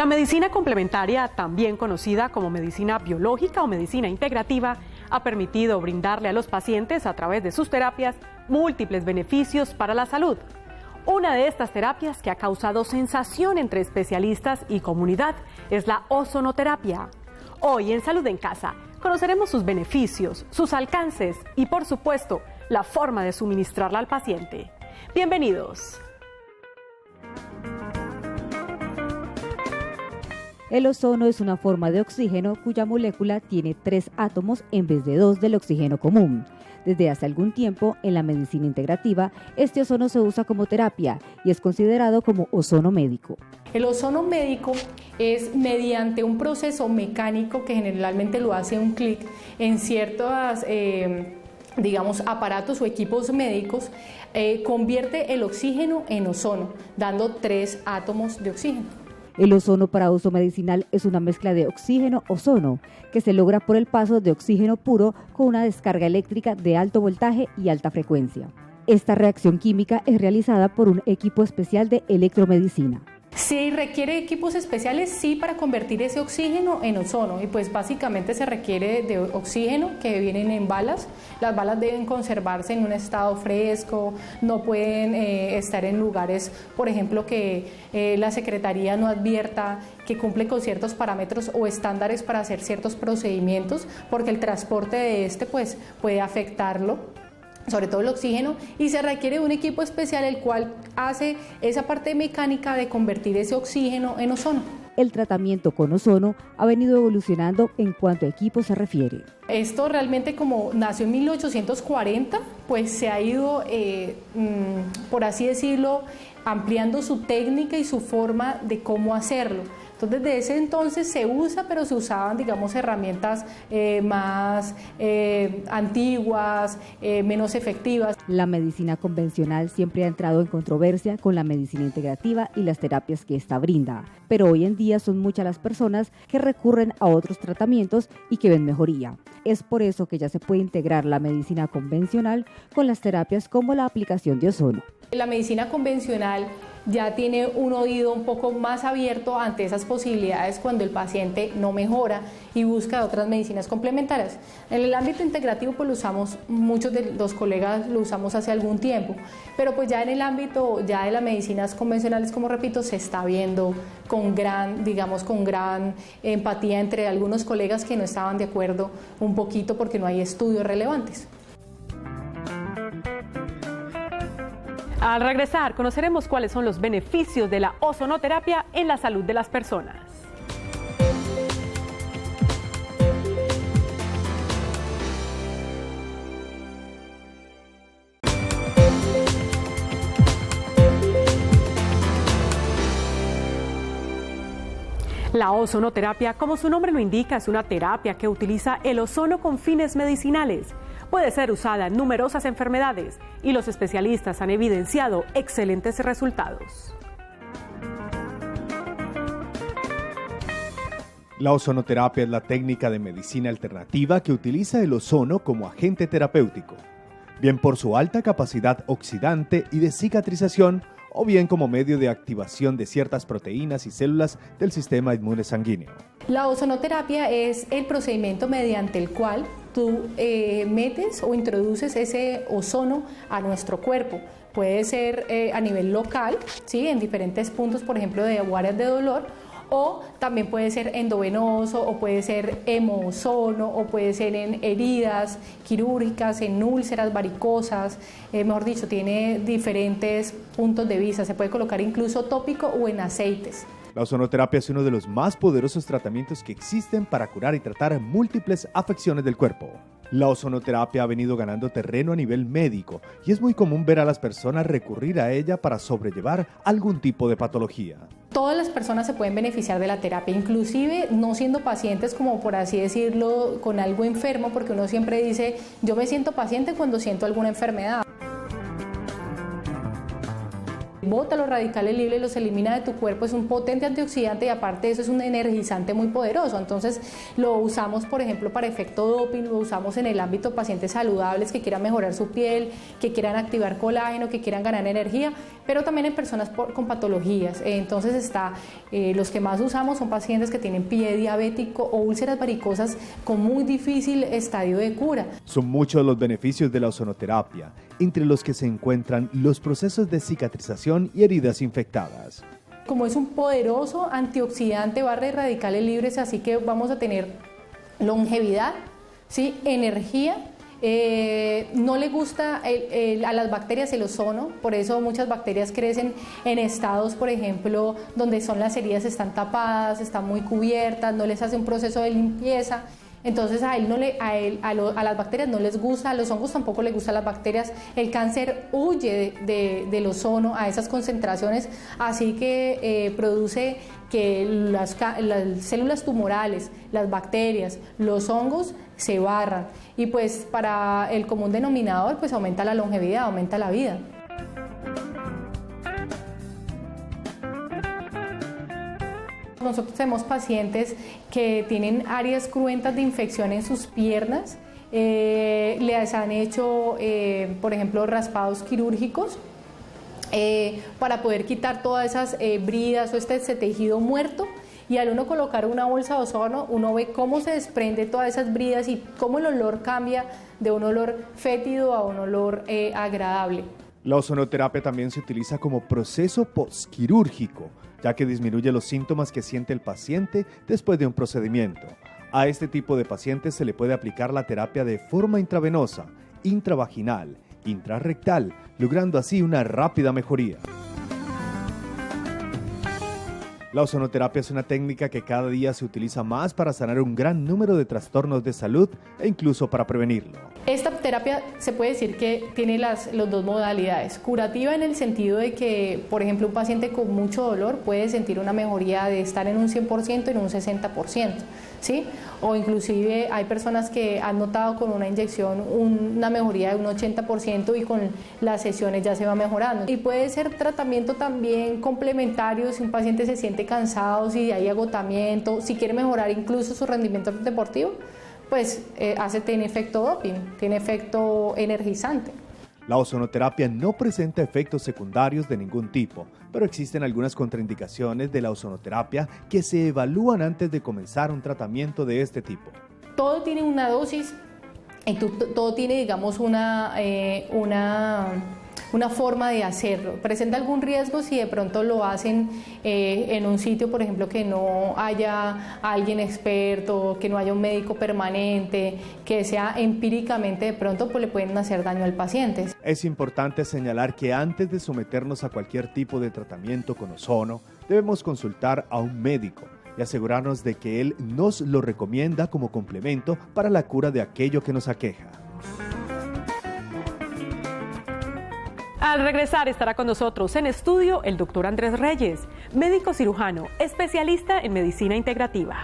La medicina complementaria, también conocida como medicina biológica o medicina integrativa, ha permitido brindarle a los pacientes a través de sus terapias múltiples beneficios para la salud. Una de estas terapias que ha causado sensación entre especialistas y comunidad es la ozonoterapia. Hoy en Salud en Casa conoceremos sus beneficios, sus alcances y, por supuesto, la forma de suministrarla al paciente. Bienvenidos. El ozono es una forma de oxígeno cuya molécula tiene 3 átomos en vez de 2 del oxígeno común. Desde hace algún tiempo, en la medicina integrativa, este ozono se usa como terapia y es considerado como ozono médico. El ozono médico es mediante un proceso mecánico que generalmente lo hace un clic en ciertos aparatos o equipos médicos, convierte el oxígeno en ozono, dando 3 átomos de oxígeno. El ozono para uso medicinal es una mezcla de oxígeno-ozono que se logra por el paso de oxígeno puro con una descarga eléctrica de alto voltaje y alta frecuencia. Esta reacción química es realizada por un equipo especial de electromedicina. Sí, requiere equipos especiales, sí, para convertir ese oxígeno en ozono, y pues básicamente se requiere de oxígeno que vienen en balas. Las balas deben conservarse en un estado fresco, no pueden estar en lugares, por ejemplo, que la Secretaría no advierta que cumple con ciertos parámetros o estándares para hacer ciertos procedimientos, porque el transporte de este pues puede afectarlo, sobre todo el oxígeno, y se requiere un equipo especial el cual hace esa parte mecánica de convertir ese oxígeno en ozono. El tratamiento con ozono ha venido evolucionando en cuanto a equipo se refiere. Esto realmente, como nació en 1840, pues se ha ido, por así decirlo, ampliando su técnica y su forma de cómo hacerlo. Entonces, desde ese entonces se usa, pero se usaban, herramientas más antiguas, menos efectivas. La medicina convencional siempre ha entrado en controversia con la medicina integrativa y las terapias que ésta brinda, pero hoy en día son muchas las personas que recurren a otros tratamientos y que ven mejoría. Es por eso que ya se puede integrar la medicina convencional con las terapias como la aplicación de ozono. La medicina convencional ya tiene un oído un poco más abierto ante esas posibilidades cuando el paciente no mejora y busca otras medicinas complementarias. En el ámbito integrativo pues lo usamos, muchos de los colegas lo usamos hace algún tiempo, pero pues ya en el ámbito ya de las medicinas convencionales, como repito, se está viendo con gran empatía entre algunos colegas que no estaban de acuerdo un poquito porque no hay estudios relevantes. Al regresar, conoceremos cuáles son los beneficios de la ozonoterapia en la salud de las personas. La ozonoterapia, como su nombre lo indica, es una terapia que utiliza el ozono con fines medicinales. Puede ser usada en numerosas enfermedades y los especialistas han evidenciado excelentes resultados. La ozonoterapia es la técnica de medicina alternativa que utiliza el ozono como agente terapéutico, bien por su alta capacidad oxidante y de cicatrización, o bien como medio de activación de ciertas proteínas y células del sistema inmune sanguíneo. La ozonoterapia es el procedimiento mediante el cual tú metes o introduces ese ozono a nuestro cuerpo. Puede ser a nivel local, ¿sí?, en diferentes puntos, por ejemplo, de áreas de dolor, o también puede ser endovenoso, o puede ser hemoozono, o puede ser en heridas quirúrgicas, en úlceras varicosas, mejor dicho, tiene diferentes puntos de vista, se puede colocar incluso tópico o en aceites. La ozonoterapia es uno de los más poderosos tratamientos que existen para curar y tratar múltiples afecciones del cuerpo. La ozonoterapia ha venido ganando terreno a nivel médico y es muy común ver a las personas recurrir a ella para sobrellevar algún tipo de patología. Todas las personas se pueden beneficiar de la terapia, inclusive no siendo pacientes, como por así decirlo, con algo enfermo, porque uno siempre dice, yo me siento paciente cuando siento alguna enfermedad. Bota los radicales libres, los elimina de tu cuerpo, es un potente antioxidante y aparte de eso es un energizante muy poderoso. Entonces lo usamos, por ejemplo, para efecto doping, lo usamos en el ámbito de pacientes saludables que quieran mejorar su piel, que quieran activar colágeno, que quieran ganar energía, pero también en personas con patologías. Entonces los que más usamos son pacientes que tienen pie diabético o úlceras varicosas con muy difícil estadio de cura. Son muchos los beneficios de la ozonoterapia, entre los que se encuentran los procesos de cicatrización y heridas infectadas. Como es un poderoso antioxidante, barra de radicales libres, así que vamos a tener longevidad, ¿sí? Energía. No le gusta a las bacterias el ozono, por eso muchas bacterias crecen en estados, por ejemplo, donde las heridas están tapadas, están muy cubiertas, no les hace un proceso de limpieza. Entonces a las bacterias no les gusta, a los hongos tampoco les gustan las bacterias. El cáncer huye del ozono a esas concentraciones, así que produce que las células tumorales, las bacterias, los hongos se barran. Y pues para el común denominador pues aumenta la longevidad, aumenta la vida. Nosotros tenemos pacientes que tienen áreas cruentas de infección en sus piernas, les han hecho, por ejemplo, raspados quirúrgicos para poder quitar todas esas bridas o ese tejido muerto, y al uno colocar una bolsa de ozono, uno ve cómo se desprende todas esas bridas y cómo el olor cambia de un olor fétido a un olor agradable. La ozonoterapia también se utiliza como proceso postquirúrgico, ya que disminuye los síntomas que siente el paciente después de un procedimiento. A este tipo de pacientes se le puede aplicar la terapia de forma intravenosa, intravaginal, intrarrectal, logrando así una rápida mejoría. La ozonoterapia es una técnica que cada día se utiliza más para sanar un gran número de trastornos de salud e incluso para prevenirlo. Esta terapia se puede decir que tiene las dos modalidades. Curativa en el sentido de que, por ejemplo, un paciente con mucho dolor puede sentir una mejoría de estar en un 100% en un 60%, ¿sí? O inclusive hay personas que han notado con una inyección una mejoría de un 80% y con las sesiones ya se va mejorando. Y puede ser tratamiento también complementario si un paciente se siente cansado, si hay agotamiento, si quiere mejorar incluso su rendimiento deportivo, pues tiene efecto doping, tiene efecto energizante. La ozonoterapia no presenta efectos secundarios de ningún tipo, pero existen algunas contraindicaciones de la ozonoterapia que se evalúan antes de comenzar un tratamiento de este tipo. Todo tiene una dosis y todo tiene, digamos, una forma de hacerlo. Presenta algún riesgo si de pronto lo hacen en un sitio, por ejemplo, que no haya alguien experto, que no haya un médico permanente, que sea empíricamente de pronto, pues le pueden hacer daño al paciente. Es importante señalar que antes de someternos a cualquier tipo de tratamiento con ozono, debemos consultar a un médico y asegurarnos de que él nos lo recomienda como complemento para la cura de aquello que nos aqueja. Al regresar estará con nosotros en estudio el doctor Andrés Reyes, médico cirujano, especialista en medicina integrativa.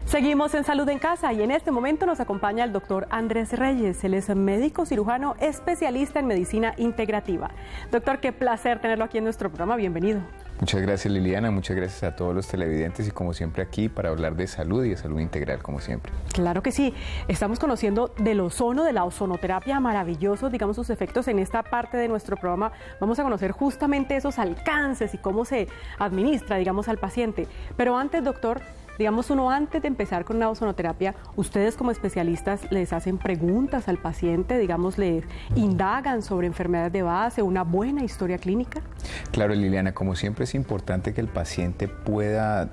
Seguimos en Salud en Casa y en este momento nos acompaña el doctor Andrés Reyes. Él es médico cirujano especialista en medicina integrativa. Doctor, qué placer tenerlo aquí en nuestro programa. Bienvenido. Muchas gracias, Liliana. Muchas gracias a todos los televidentes y como siempre aquí para hablar de salud y de salud integral, como siempre. Claro que sí. Estamos conociendo del ozono, de la ozonoterapia, maravillosos, digamos, sus efectos en esta parte de nuestro programa. Vamos a conocer justamente esos alcances y cómo se administra, digamos, al paciente. Pero antes, doctor, digamos, antes de empezar con una ozonoterapia, ustedes como especialistas les hacen preguntas al paciente, digamos, les indagan sobre enfermedades de base, una buena historia clínica. Claro, Liliana, como siempre es importante que el paciente pueda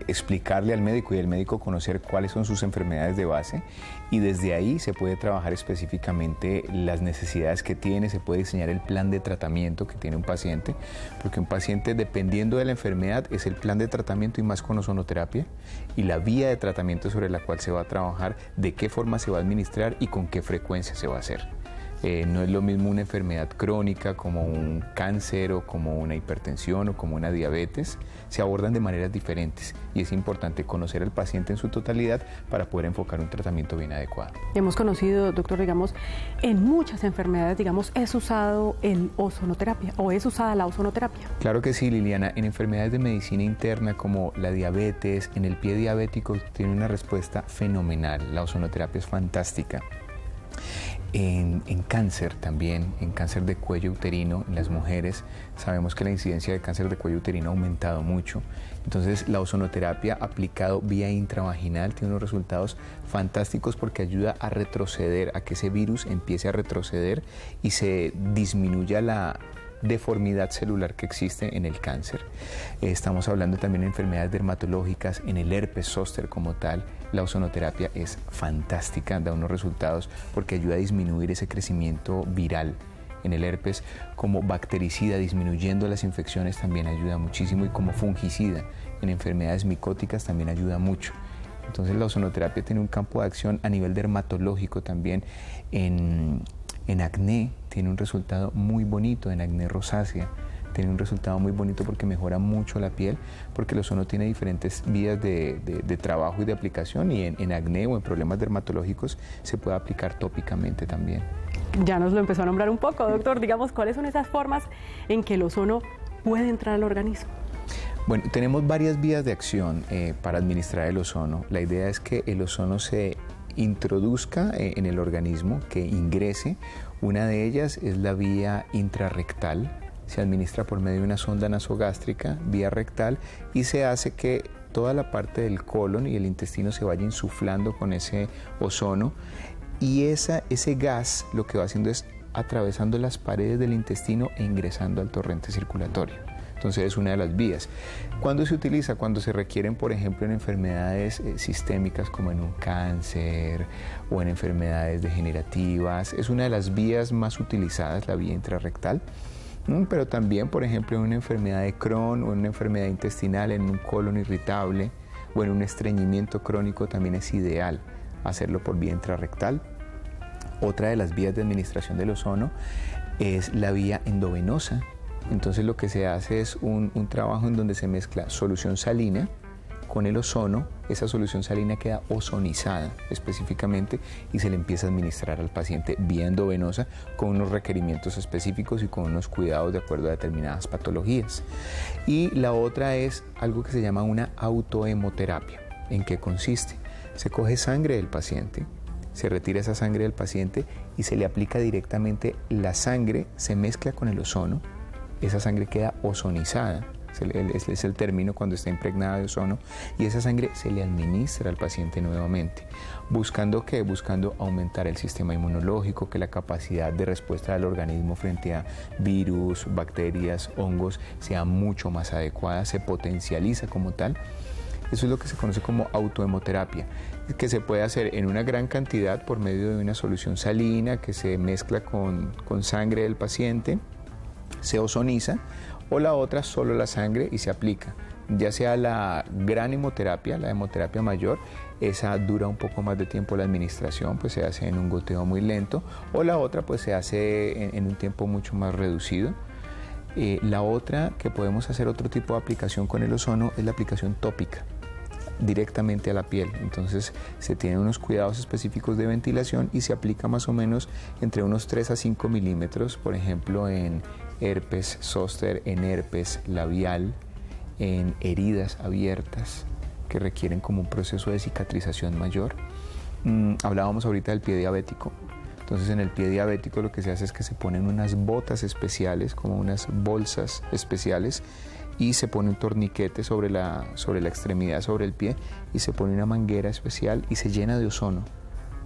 explicarle al médico y el médico conocer cuáles son sus enfermedades de base y desde ahí se puede trabajar específicamente las necesidades que tiene, se puede diseñar el plan de tratamiento que tiene un paciente, porque un paciente, dependiendo de la enfermedad, es el plan de tratamiento y más con ozonoterapia y la vía de tratamiento sobre la cual se va a trabajar, de qué forma se va a administrar y con qué frecuencia se va a hacer. No es lo mismo una enfermedad crónica como un cáncer o como una hipertensión o como una diabetes. Se abordan de maneras diferentes y es importante conocer al paciente en su totalidad para poder enfocar un tratamiento bien adecuado. Hemos conocido, doctor, digamos, en muchas enfermedades, digamos, es usado el ozonoterapia o es usada la ozonoterapia. Claro que sí, Liliana. En enfermedades de medicina interna como la diabetes, en el pie diabético tiene una respuesta fenomenal. La ozonoterapia es fantástica. En cáncer también, en cáncer de cuello uterino, en las mujeres, sabemos que la incidencia de cáncer de cuello uterino ha aumentado mucho. Entonces, la ozonoterapia aplicado vía intravaginal tiene unos resultados fantásticos porque ayuda a retroceder, a que ese virus empiece a retroceder y se disminuya la deformidad celular que existe en el cáncer. Estamos hablando también de enfermedades dermatológicas, en el herpes zóster como tal. La ozonoterapia es fantástica, da unos resultados porque ayuda a disminuir ese crecimiento viral en el herpes. Como bactericida, disminuyendo las infecciones, también ayuda muchísimo, y como fungicida en enfermedades micóticas también ayuda mucho. Entonces la ozonoterapia tiene un campo de acción a nivel dermatológico también. En acné tiene un resultado muy bonito, en acné rosácea tiene un resultado muy bonito porque mejora mucho la piel, porque el ozono tiene diferentes vías de trabajo y de aplicación, y en acné o en problemas dermatológicos se puede aplicar tópicamente también. Ya nos lo empezó a nombrar un poco, doctor. Digamos, ¿cuáles son esas formas en que el ozono puede entrar al organismo? Bueno, tenemos varias vías de acción para administrar el ozono. La idea es que el ozono se introduzca en el organismo, que ingrese. Una de ellas es la vía intrarrectal. Se administra por medio de una sonda nasogástrica, vía rectal, y se hace que toda la parte del colon y el intestino se vaya insuflando con ese ozono, y ese gas lo que va haciendo es atravesando las paredes del intestino e ingresando al torrente circulatorio. Entonces es una de las vías. ¿Cuándo se utiliza? Cuando se requieren, por ejemplo, en enfermedades sistémicas como en un cáncer o en enfermedades degenerativas. Es una de las vías más utilizadas, la vía intrarrectal. Pero también, por ejemplo, en una enfermedad de Crohn o en una enfermedad intestinal, en un colon irritable o en un estreñimiento crónico, también es ideal hacerlo por vía intrarrectal. Otra de las vías de administración del ozono es la vía endovenosa. Entonces lo que se hace es un trabajo en donde se mezcla solución salina con el ozono. Esa solución salina queda ozonizada específicamente y se le empieza a administrar al paciente vía endovenosa con unos requerimientos específicos y con unos cuidados de acuerdo a determinadas patologías. Y la otra es algo que se llama una autohemoterapia. ¿En qué consiste? Se coge sangre del paciente, se retira esa sangre del paciente y se le aplica directamente la sangre, se mezcla con el ozono. Esa sangre queda ozonizada, es el término cuando está impregnada de ozono, y esa sangre se le administra al paciente nuevamente. ¿Buscando qué? Buscando aumentar el sistema inmunológico, que la capacidad de respuesta del organismo frente a virus, bacterias, hongos sea mucho más adecuada, se potencializa como tal. Eso es lo que se conoce como autohemoterapia, que se puede hacer en una gran cantidad por medio de una solución salina que se mezcla con sangre del paciente, se ozoniza, o la otra solo la sangre y se aplica. Ya sea la gran hemoterapia, la hemoterapia mayor, esa dura un poco más de tiempo la administración, pues se hace en un goteo muy lento, o la otra pues se hace en un tiempo mucho más reducido. La otra, que podemos hacer otro tipo de aplicación con el ozono, es la aplicación tópica, directamente a la piel. Entonces se tienen unos cuidados específicos de ventilación y se aplica más o menos entre unos 3 a 5 milímetros, por ejemplo en herpes zóster, en herpes labial, en heridas abiertas que requieren como un proceso de cicatrización mayor. Hablábamos ahorita del pie diabético. Entonces en el pie diabético lo que se hace es que se ponen unas botas especiales, como unas bolsas especiales, y se pone un torniquete sobre la extremidad, sobre el pie, y se pone una manguera especial y se llena de ozono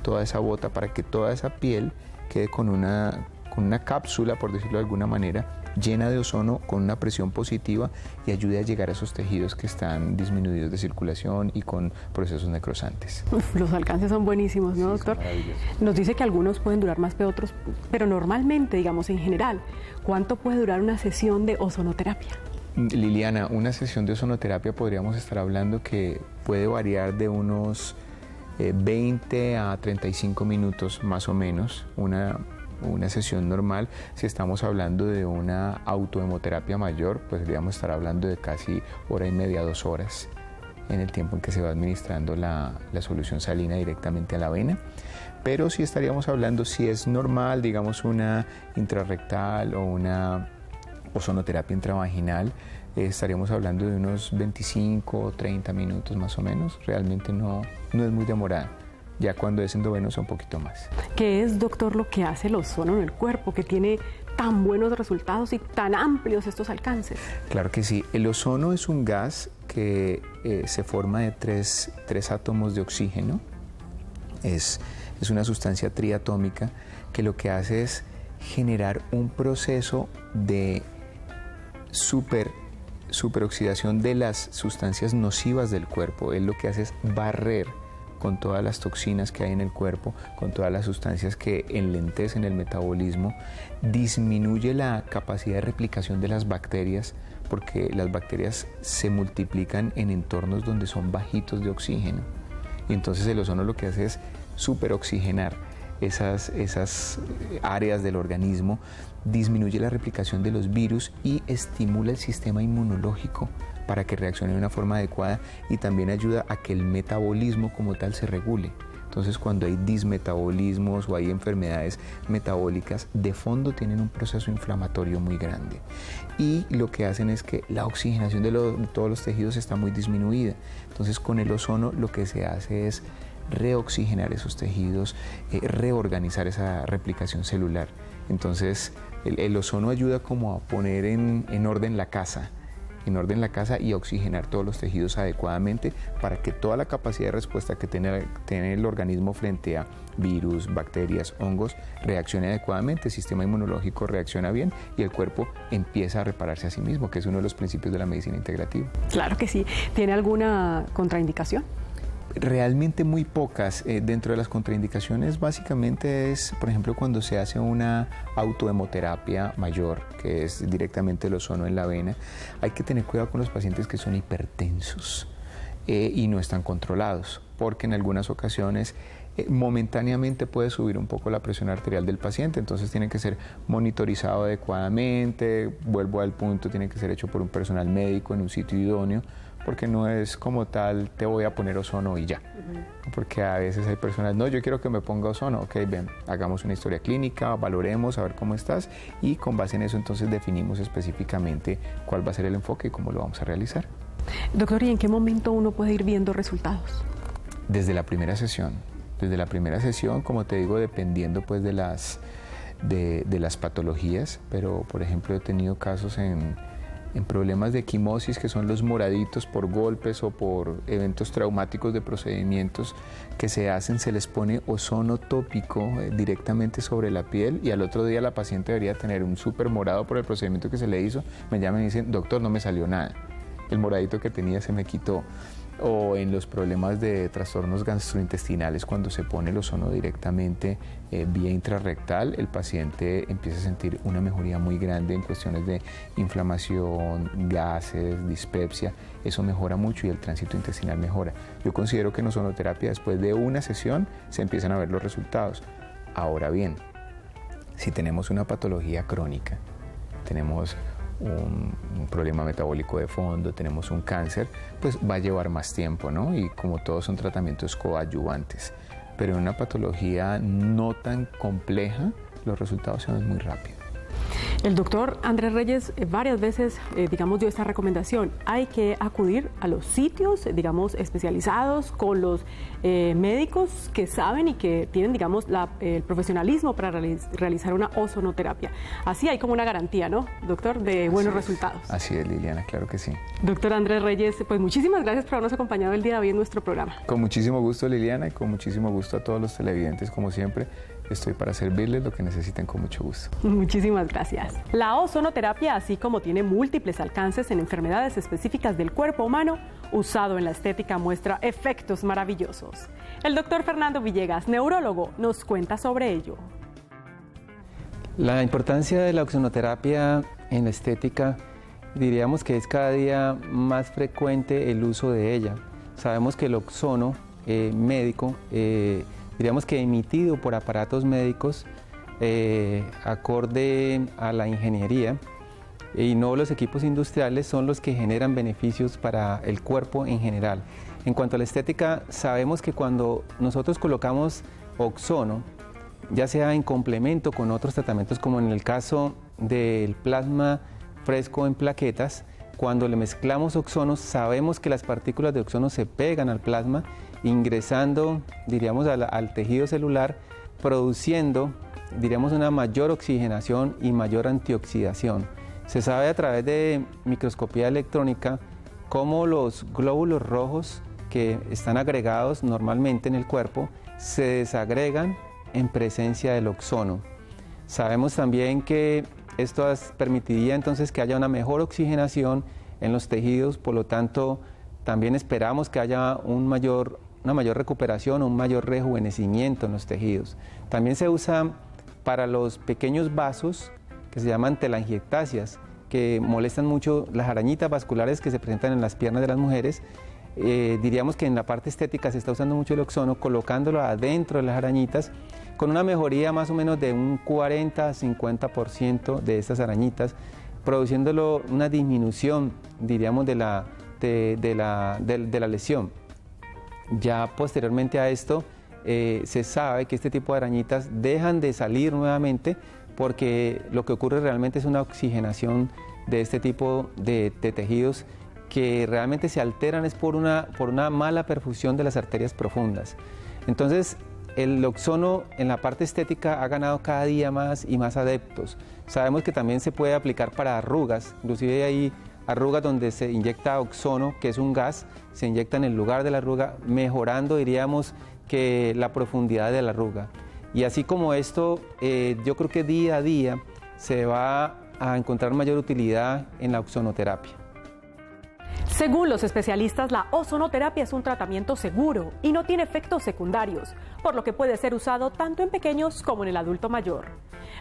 toda esa bota para que toda esa piel quede con una cápsula, por decirlo de alguna manera, llena de ozono con una presión positiva y ayude a llegar a esos tejidos que están disminuidos de circulación y con procesos necrosantes. Los alcances son buenísimos, ¿no, doctor? Nos dice que algunos pueden durar más que otros, pero normalmente, digamos en general, ¿cuánto puede durar una sesión de ozonoterapia? Liliana, una sesión de ozonoterapia podríamos estar hablando que puede variar de unos 20 a 35 minutos más o menos. una sesión normal. Si estamos hablando de una autohemoterapia mayor, pues deberíamos estar hablando de casi hora y media, 2 horas en el tiempo en que se va administrando la solución salina directamente a la vena. Pero si estaríamos hablando, si es normal, digamos una intrarrectal o una ozonoterapia intravaginal, estaríamos hablando de unos 25 o 30 minutos más o menos. Realmente no es muy demorada. Ya cuando es endovenosa un poquito más. ¿Qué es, doctor, lo que hace el ozono en el cuerpo, que tiene tan buenos resultados y tan amplios estos alcances? Claro que sí. El ozono es un gas que se forma de tres átomos de oxígeno. Es una sustancia triatómica que lo que hace es generar un proceso de superoxidación de las sustancias nocivas del cuerpo. Él lo que hace es barrer con todas las toxinas que hay en el cuerpo, con todas las sustancias que enlentecen el metabolismo, disminuye la capacidad de replicación de las bacterias, porque las bacterias se multiplican en entornos donde son bajitos de oxígeno. Y entonces el ozono lo que hace es superoxigenar esas áreas del organismo, disminuye la replicación de los virus y estimula el sistema inmunológico para que reaccione de una forma adecuada, y también ayuda a que el metabolismo como tal se regule. Entonces, cuando hay dismetabolismos o hay enfermedades metabólicas, de fondo tienen un proceso inflamatorio muy grande. Y lo que hacen es que la oxigenación de todos los tejidos está muy disminuida. Entonces, con el ozono lo que se hace es reoxigenar esos tejidos, reorganizar esa replicación celular. Entonces, el ozono ayuda como a poner en orden la casa. Y oxigenar todos los tejidos adecuadamente para que toda la capacidad de respuesta que tiene el organismo frente a virus, bacterias, hongos, reaccione adecuadamente, el sistema inmunológico reacciona bien y el cuerpo empieza a repararse a sí mismo, que es uno de los principios de la medicina integrativa. Claro que sí. ¿Tiene alguna contraindicación? Realmente muy pocas. Dentro de las contraindicaciones básicamente es, por ejemplo, cuando se hace una autohemoterapia mayor, que es directamente el ozono en la vena. Hay que tener cuidado con los pacientes que son hipertensos y no están controlados, porque en algunas ocasiones momentáneamente puede subir un poco la presión arterial del paciente, entonces tiene que ser monitorizado adecuadamente. Vuelvo al punto, tiene que ser hecho por un personal médico en un sitio idóneo, porque no es como tal, te voy a poner ozono y ya. Porque a veces hay personas, no, yo quiero que me ponga ozono. Ok, ven, hagamos una historia clínica, valoremos, a ver cómo estás, y con base en eso entonces definimos específicamente cuál va a ser el enfoque y cómo lo vamos a realizar. Doctor, ¿y en qué momento uno puede ir viendo resultados? Desde la primera sesión. Desde la primera sesión, como te digo, dependiendo pues de las patologías, pero por ejemplo he tenido casos en problemas de equimosis, que son los moraditos por golpes o por eventos traumáticos de procedimientos que se hacen, se les pone ozono tópico directamente sobre la piel, y al otro día la paciente debería tener un súper morado por el procedimiento que se le hizo. Me llaman y dicen, doctor, no me salió nada, el moradito que tenía se me quitó. O en los problemas de trastornos gastrointestinales, cuando se pone el ozono directamente vía intrarrectal, el paciente empieza a sentir una mejoría muy grande en cuestiones de inflamación, gases, dispepsia. Eso mejora mucho y el tránsito intestinal mejora. Yo considero que en ozonoterapia, después de una sesión, se empiezan a ver los resultados. Ahora bien, si tenemos una patología crónica, tenemos un problema metabólico de fondo, tenemos un cáncer, pues va a llevar más tiempo, ¿no? Y como todos son tratamientos coadyuvantes. Pero en una patología no tan compleja, los resultados se ven muy rápido. El doctor Andrés Reyes varias veces, dio esta recomendación. Hay que acudir a los sitios, especializados, con los médicos que saben y que tienen, el profesionalismo para realizar una ozonoterapia. Así hay como una garantía, ¿no, doctor, de buenos resultados? Así es, Liliana, claro que sí. Doctor Andrés Reyes, pues muchísimas gracias por habernos acompañado el día de hoy en nuestro programa. Con muchísimo gusto, Liliana, y con muchísimo gusto a todos los televidentes, como siempre. Estoy para servirles lo que necesiten con mucho gusto. Muchísimas gracias. La ozonoterapia, así como tiene múltiples alcances en enfermedades específicas del cuerpo humano, usado en la estética muestra efectos maravillosos. El doctor Fernando Villegas, neurólogo, nos cuenta sobre ello. La importancia de la ozonoterapia en la estética, diríamos que es cada día más frecuente el uso de ella. Sabemos que el ozono médico, diríamos que emitido por aparatos médicos, acorde a la ingeniería, y no los equipos industriales son los que generan beneficios para el cuerpo en general. En cuanto a la estética, sabemos que cuando nosotros colocamos ozono, ya sea en complemento con otros tratamientos, como en el caso del plasma fresco en plaquetas, cuando le mezclamos ozono, sabemos que las partículas de ozono se pegan al plasma, ingresando, diríamos, al tejido celular, produciendo, diríamos, una mayor oxigenación y mayor antioxidación. Se sabe a través de microscopía electrónica cómo los glóbulos rojos que están agregados normalmente en el cuerpo se desagregan en presencia del ozono. Sabemos también que esto permitiría entonces que haya una mejor oxigenación en los tejidos, por lo tanto también esperamos que haya una mayor recuperación, un mayor rejuvenecimiento en los tejidos. También se usa para los pequeños vasos que se llaman telangiectasias, que molestan mucho las arañitas vasculares que se presentan en las piernas de las mujeres. Diríamos que en la parte estética se está usando mucho el ozono, colocándolo adentro de las arañitas, con una mejoría más o menos de un 40-50% de estas arañitas, produciéndolo una disminución, diríamos, de la lesión. Ya posteriormente a esto, se sabe que este tipo de arañitas dejan de salir nuevamente, porque lo que ocurre realmente es una oxigenación de este tipo de tejidos que realmente se alteran es por una mala perfusión de las arterias profundas. Entonces, el ozono en la parte estética ha ganado cada día más y más adeptos. Sabemos que también se puede aplicar para arrugas, inclusive hay arrugas donde se inyecta ozono, que es un gas, se inyecta en el lugar de la arruga, mejorando, diríamos, que la profundidad de la arruga. Y así como esto, yo creo que día a día se va a encontrar mayor utilidad en la ozonoterapia. Según los especialistas, la ozonoterapia es un tratamiento seguro y no tiene efectos secundarios, por lo que puede ser usado tanto en pequeños como en el adulto mayor.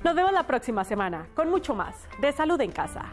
Nos vemos la próxima semana con mucho más de Salud en Casa.